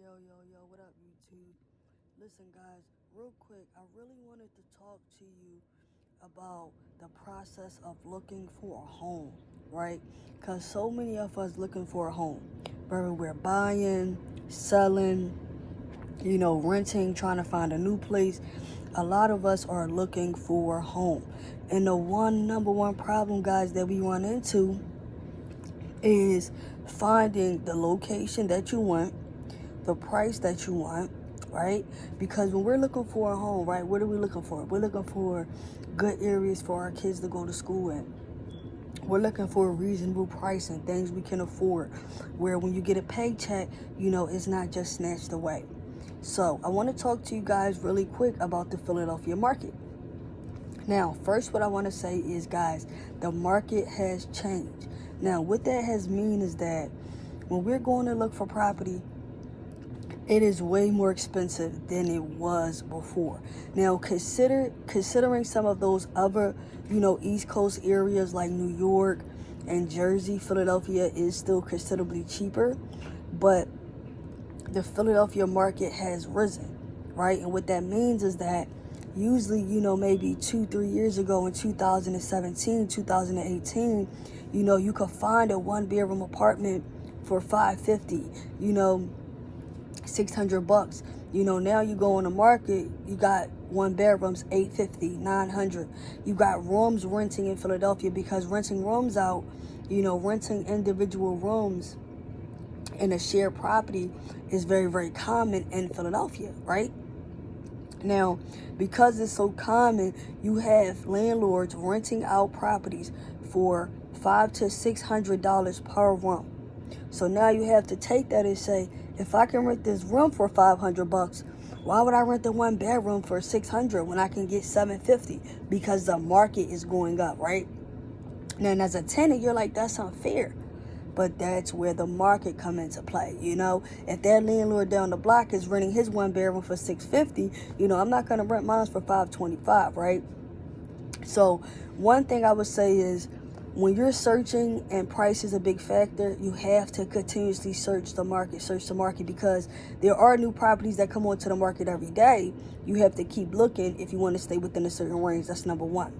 Yo, what up, YouTube? Listen, guys, real quick, I really wanted to talk to you about the process of looking for a home, right? Because so many of us looking for a home, whether we're buying, selling, renting, trying to find a new place. A lot of us are looking for a home. And the number one problem, guys, that we run into is finding the location that you want, the price that you want, right? Because when we're looking for a home, right, what are we looking for? We're looking for good areas for our kids to go to school in. We're looking for a reasonable price and things we can afford, where when you get a paycheck, it's not just snatched away. So I want to talk to you guys really quick about the Philadelphia market. Now, first, what I want to say is, guys, the market has changed. Now, what that has mean is that when we're going to look for property, it is way more expensive than it was before. Now, considering some of those other, East Coast areas like New York and Jersey, Philadelphia is still considerably cheaper, but the Philadelphia market has risen, right? And what that means is that usually, maybe 2-3 years ago in 2017, 2018, you could find a one-bedroom apartment for $550, $600. Now you go on the market, you got one bedrooms, $850, $900. You got rooms renting in Philadelphia, because renting rooms out, renting individual rooms in a shared property is very, very common in Philadelphia, right? Now, because it's so common, you have landlords renting out properties for $500 to $600 per room. So now you have to take that and say, if I can rent this room for $500, why would I rent the one bedroom for $600 when I can get $750? Because the market is going up, right? Now, and as a tenant, you're like, that's unfair. But that's where the market come into play. If that landlord down the block is renting his one bedroom for $650, I'm not gonna rent mine for $525, right? So one thing I would say is, when you're searching and price is a big factor, you have to continuously search the market, because there are new properties that come onto the market every day. You have to keep looking if you want to stay within a certain range. That's number one.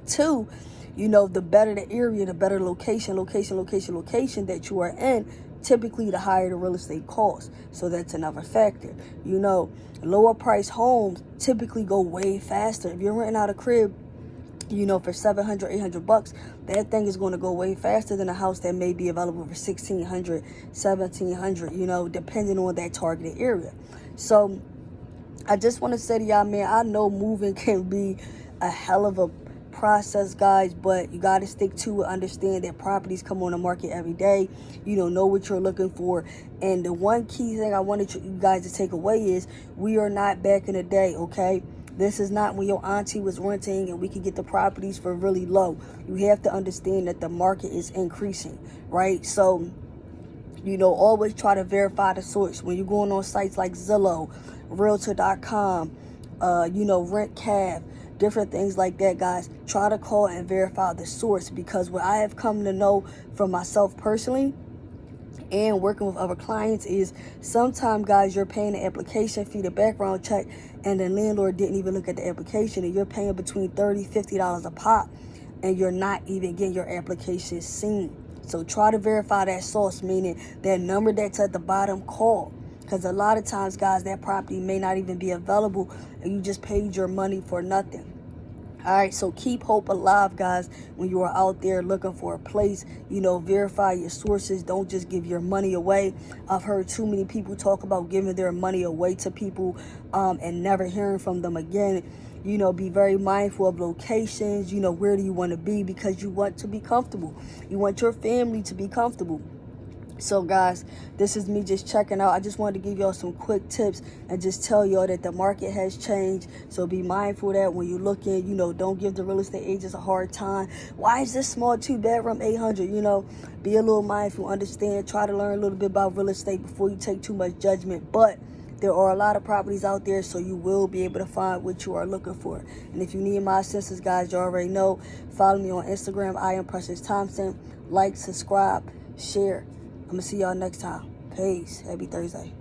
Two, the better the area, the better location that you are in, typically the higher the real estate costs. So that's another factor. Lower price homes typically go way faster. If you're renting out a crib, for $700, $800, that thing is going to go way faster than a house that may be available for $1,600, $1,700, depending on that targeted area. So I just want to say to y'all, man, I know moving can be a hell of a process, guys, but you got to stick to it. Understand that properties come on the market every day. Know what you're looking for. And the one key thing I wanted you guys to take away is, we are not back in the day, okay? This is not when your auntie was renting and we could get the properties for really low. You have to understand that the market is increasing, right? So, always try to verify the source. When you're going on sites like Zillow, Realtor.com, RentCav, different things like that, guys, try to call and verify the source. Because what I have come to know from myself personally and working with other clients is, sometimes, guys, you're paying the application fee, the background check, and the landlord didn't even look at the application, and you're paying between $30, $50 a pop, and you're not even getting your application seen. So try to verify that source, meaning that number that's at the bottom, call. Because a lot of times, guys, that property may not even be available, and you just paid your money for nothing. All right, so keep hope alive, guys, when you are out there looking for a place. Verify your sources. Don't just give your money away. I've heard too many people talk about giving their money away to people and never hearing from them again. Be very mindful of locations. Where do you want to be? Because you want to be comfortable. You want your family to be comfortable. So, guys, this is me just checking out. I just wanted to give y'all some quick tips and just tell y'all that the market has changed. So be mindful that when you're looking, don't give the real estate agents a hard time. Why is this small 2-bedroom $800? Be a little mindful, understand, try to learn a little bit about real estate before you take too much judgment. But there are a lot of properties out there, so you will be able to find what you are looking for. And if you need my assistance, guys, you already know. Follow me on Instagram. I am Precious Thompson. Like, subscribe, share. I'm going to see y'all next time. Peace. Happy Thursday.